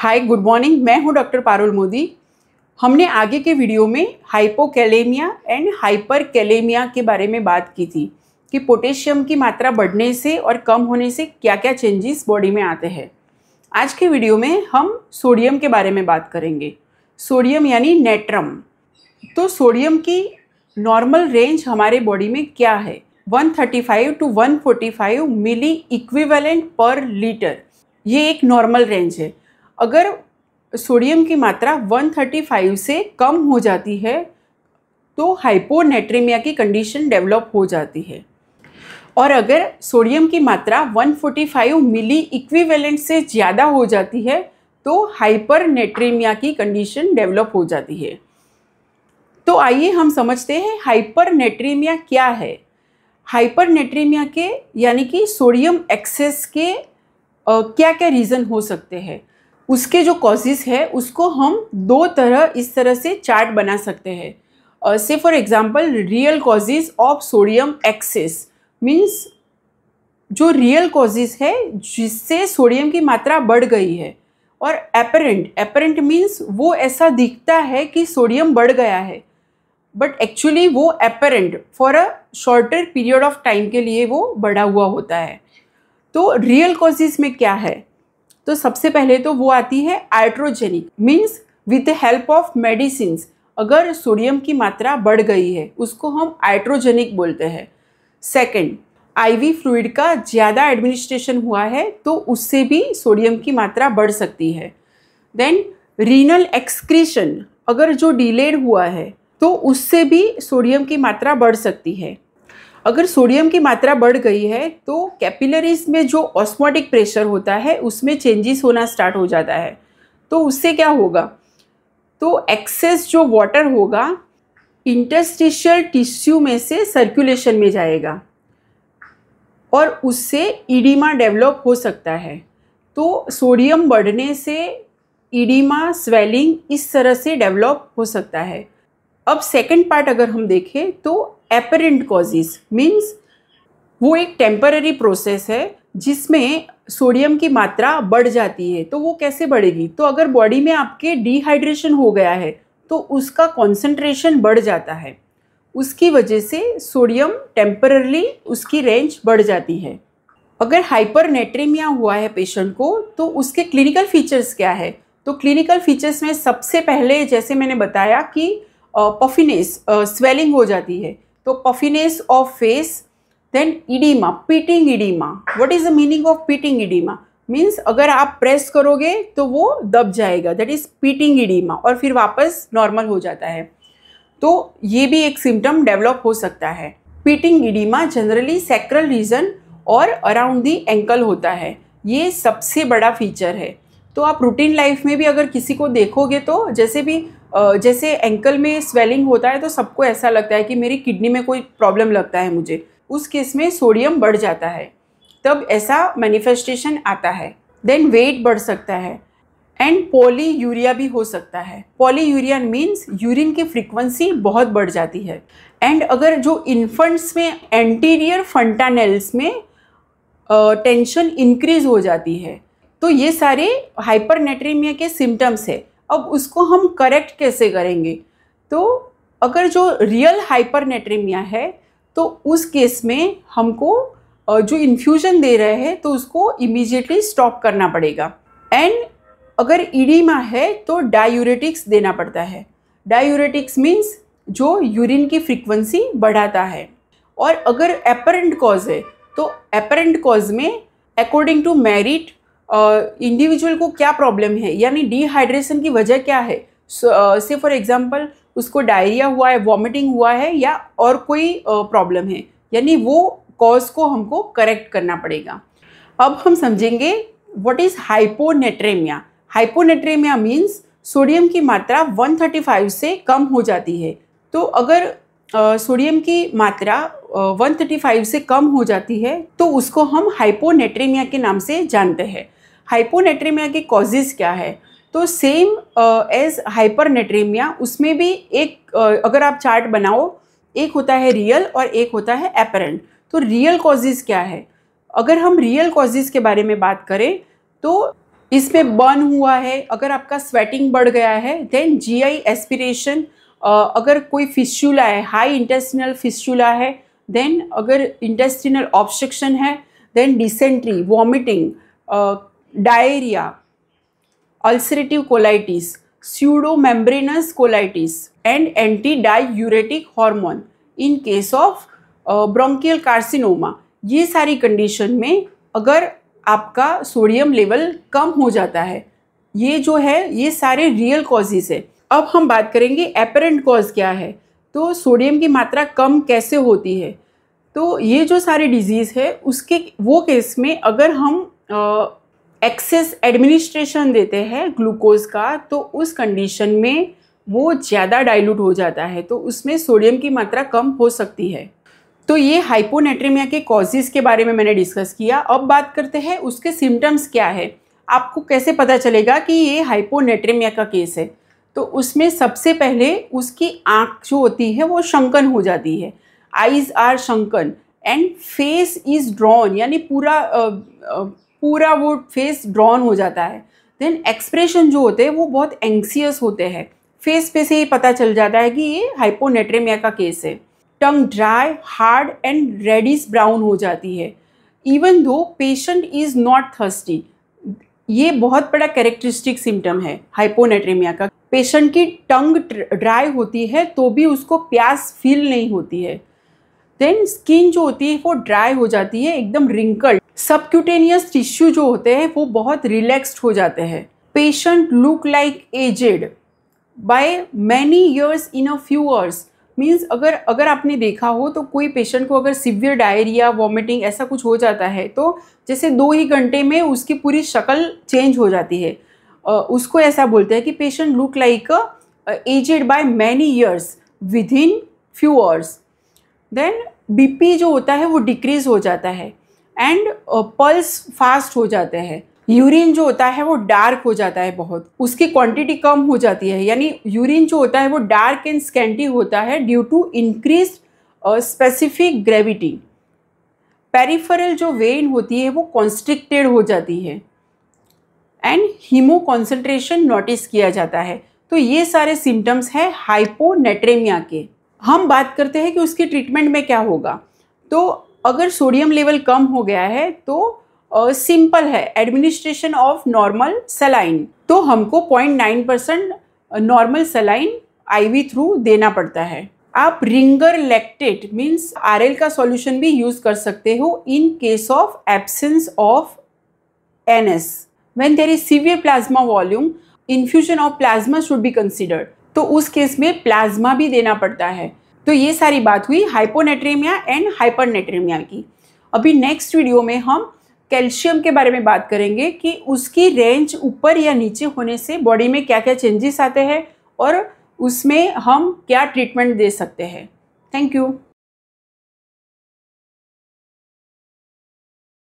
Hi good morning, मैं हूं doctor Parul Modi. हमने आगे के वीडियो में हाइपोकैलेमिया एंड हाइपरकैलेमिया के बारे में बात की थी कि पोटेशियम की मात्रा बढ़ने से और कम होने से क्या क्या चेंजेस बॉडी में आते हैं। आज के वीडियो में हम सोडियम के बारे में बात करेंगे। सोडियम यानी नेट्रम। तो सोडियम की नॉर्मल रेंज हमारे बॉडी में क्या है? 135 to 145 milli equivalent per litre, ये एक नॉर्मल रेंज है। अगर सोडियम की मात्रा 135 से कम हो जाती है तो हाइपोनेट्रेमिया की कंडीशन डेवलप हो जाती है, और अगर सोडियम की मात्रा 145 मिली इक्विवेलेंट से ज़्यादा हो जाती है तो हाइपरनेट्रेमिया की कंडीशन डेवलप हो जाती है। तो आइए हम समझते हैं हाइपरनेट्रेमिया क्या है। हाइपरनेट्रेमिया के यानी कि सोडियम एक्सेस के क्या क्या रीज़न हो सकते हैं, उसके जो कॉजेज़ है उसको हम दो तरह इस तरह से चार्ट बना सकते हैं। Say for example real causes of sodium excess means जो रियल कॉजेज़ है जिससे सोडियम की मात्रा बढ़ गई है, और एपरेंट मीन्स वो ऐसा दिखता है कि सोडियम बढ़ गया है बट एक्चुअली वो apparent for a shorter period of time के लिए वो बढ़ा हुआ होता है। तो रियल कॉजेज़ में क्या है? तो सबसे पहले तो वो आती है iatrogenic means with the help of medicines. अगर सोडियम की मात्रा बढ़ गई है उसको हम आइट्रोजेनिक बोलते हैं। सेकंड, आईवी फ्लूइड का ज़्यादा एडमिनिस्ट्रेशन हुआ है तो उससे भी सोडियम की मात्रा बढ़ सकती है। देन रीनल एक्सक्रीशन, अगर जो डिलेड हुआ है तो उससे भी सोडियम की मात्रा बढ़ सकती है। अगर सोडियम की मात्रा बढ़ गई है तो कैपिलरीज में जो ऑस्मोटिक प्रेशर होता है उसमें चेंजेस होना स्टार्ट हो जाता है। तो उससे क्या होगा? तो एक्सेस जो वाटर होगा इंटरस्टिशियल टिश्यू में से सर्कुलेशन में जाएगा और उससे इडीमा डेवलप हो सकता है। तो सोडियम बढ़ने से इडीमा, स्वेलिंग इस तरह से डेवलप हो सकता है। अब सेकंड पार्ट अगर हम देखें तो एपरेंट कॉजेज़ मीन्स वो एक टेम्पररी प्रोसेस है जिसमें सोडियम की मात्रा बढ़ जाती है। तो वो कैसे बढ़ेगी? तो अगर बॉडी में आपके डिहाइड्रेशन हो गया है तो उसका कॉन्सेंट्रेशन बढ़ जाता है, उसकी वजह से सोडियम टेम्पररली उसकी रेंज बढ़ जाती है। अगर हाइपरनेट्रेमिया हुआ है पेशेंट को तो उसके क्लिनिकल फीचर्स क्या है? तो क्लिनिकल फीचर्स में सबसे पहले जैसे मैंने बताया कि पफिनेस, स्वेलिंग हो जाती है, तो puffiness of face. Then oedema, pitting oedema. What is the meaning of pitting oedema? Means अगर आप प्रेस करोगे तो वो दब जाएगा, दैट इज पीटिंग इडीमा, और फिर वापस नॉर्मल हो जाता है। तो ये भी एक सिम्टम डेवलप हो सकता है। Pitting oedema generally sacral region और अराउंड दी एंकल होता है, ये सबसे बड़ा फीचर है। तो आप रूटीन लाइफ में भी अगर किसी को देखोगे तो जैसे एंकल में स्वेलिंग होता है तो सबको ऐसा लगता है कि मेरी किडनी में कोई प्रॉब्लम लगता है मुझे, उस केस में सोडियम बढ़ जाता है, तब ऐसा मैनिफेस्टेशन आता है। देन वेट बढ़ सकता है एंड पॉलीयूरिया भी हो सकता है। पॉलीयूरिया मीन्स यूरिन की फ्रीक्वेंसी बहुत बढ़ जाती है। एंड अगर जो इन्फेंट्स में एंटीरियर फंटानेल्स में टेंशन इंक्रीज हो जाती है, तो ये सारे हाइपरनेट्रेमिया के सिम्टम्स है। अब उसको हम करेक्ट कैसे करेंगे? तो अगर जो रियल हाइपरनेट्रेमिया है तो उस केस में हमको जो इन्फ्यूजन दे रहे हैं तो उसको इमीडिएटली स्टॉप करना पड़ेगा। एंड अगर इडीमा है तो डायूरेटिक्स देना पड़ता है। डायूरेटिक्स मीन्स जो यूरिन की फ्रीक्वेंसी बढ़ाता है। और अगर एपरेंट कॉज है तो एपरेंट कॉज में अकॉर्डिंग टू मेरिट इंडिविजुअल को क्या प्रॉब्लम है, यानी डिहाइड्रेशन की वजह क्या है। से फॉर एग्जांपल उसको डायरिया हुआ है, वॉमिटिंग हुआ है या और कोई प्रॉब्लम है, यानी वो कॉज को हमको करेक्ट करना पड़ेगा। अब हम समझेंगे what is hyponatraemia. Hyponatraemia means sodium की मात्रा 135 से कम हो जाती है। तो अगर सोडियम की मात्रा 135 से कम हो जाती है तो उसको हम हाइपोनेट्रेमिया के नाम से जानते हैं। हाइपोनेट्रेमिया के कॉजेज़ क्या है? तो सेम एज हाइपरनेट्रेमिया उसमें भी एक अगर आप चार्ट बनाओ, एक होता है रियल और एक होता है एपरेंट। तो रियल कॉजेज़ क्या है? अगर हम रियल कॉजेज़ के बारे में बात करें तो इसमें बर्न हुआ है, अगर आपका स्वेटिंग बढ़ गया है, देन जीआई एस्पिरेशन, अगर कोई फिस्टुला है, हाई इंटेस्टिनल फिस्टुला है, देन अगर इंटेस्टिनल ऑब्स्ट्रक्शन है, then dysentery, vomiting, diarrhoea, ulcerative colitis, pseudomembranous colitis and anti-diuretic hormone in case of bronchial carcinoma। ये सारी कंडीशन में अगर आपका सोडियम लेवल कम हो जाता है, ये जो है ये सारे रियल कॉजेज है। अब हम बात करेंगे एपरेंट कॉज क्या है, तो सोडियम की मात्रा कम कैसे होती है। तो ये जो सारे डिजीज़ है उसके वो केस में अगर हम एक्सेस एडमिनिस्ट्रेशन देते हैं ग्लूकोज का, तो उस कंडीशन में वो ज़्यादा डाइल्यूट हो जाता है, तो उसमें सोडियम की मात्रा कम हो सकती है। तो ये हाइपोनेट्रेमिया के कॉजेज़ के बारे में मैंने डिस्कस किया। अब बात करते हैं उसके सिम्टम्स क्या है, आपको कैसे पता चलेगा कि ये हाइपोनेट्रेमिया का केस है। तो उसमें सबसे पहले उसकी आँख जो होती है वो शंकन हो जाती है, eyes are shrunken and face is drawn, यानी पूरा वो फेस ड्रॉन हो जाता है। देन एक्सप्रेशन जो होते हैं वो बहुत एंग्सियस होते हैं, फेस पे से ही पता चल जाता है कि ये हाइपोनेट्रेमिया का केस है। Tongue dry, hard and reddish brown हो जाती है, even though patient is not thirsty. ये बहुत बड़ा कैरेक्टरिस्टिक सिम्टम है हाइपोनेट्रेमिया का। पेशेंट की टंग ड्राई होती है तो भी उसको प्यास फील नहीं होती है। देन स्किन जो होती है वो ड्राई हो जाती है, एकदम रिंकल्ड। सबक्यूटेनियस टिश्यू जो होते हैं वो बहुत रिलैक्स्ड हो जाते हैं। Patient look like aged by many years in a few hours, means अगर आपने देखा हो तो कोई पेशेंट को अगर सिवियर डायरिया, वॉमिटिंग ऐसा कुछ हो जाता है तो जैसे 2 ही घंटे में उसकी पूरी शक्ल चेंज हो जाती है। उसको ऐसा बोलते हैं कि patient look like aged by many years within few hours. Then BP जो होता है वो डिक्रीज हो जाता है एंड पल्स फास्ट हो जाते हैं। यूरिन जो होता है वो डार्क हो जाता है, बहुत उसकी क्वांटिटी कम हो जाती है, यानी यूरिन जो होता है वो डार्क एंड स्कैंटी होता है due to increase specific gravity. Peripheral जो वेन होती है वो कॉन्स्ट्रिक्टेड हो जाती है एंड हीमो कॉन्सेंट्रेशन नोटिस किया जाता है। तो ये सारे सिम्टम्स हैं हाइपोनेट्रेमिया के। हम बात करते हैं कि उसकी ट्रीटमेंट में क्या होगा। तो अगर सोडियम लेवल कम हो गया है तो सिंपल है, एडमिनिस्ट्रेशन ऑफ नॉर्मल सलाइन। तो हमको 0.9% नॉर्मल सलाइन आईवी थ्रू देना पड़ता है। आप रिंगर लैक्टेट मीन्स आरएल का सॉल्यूशन भी यूज़ कर सकते हो in case of absence of NS. When there is severe plasma volume, infusion of plasma should be considered. तो उस केस में प्लाज्मा भी देना पड़ता है। तो ये सारी बात हुई हाइपोनेट्रेमिया एंड हाइपरनेट्रेमिया की। अभी नेक्स्ट वीडियो में हम कैल्शियम के बारे में बात करेंगे कि उसकी रेंज ऊपर या नीचे होने से बॉडी में क्या क्या चेंजेस आते हैं और उसमें हम क्या ट्रीटमेंट दे सकते हैं। Thank you.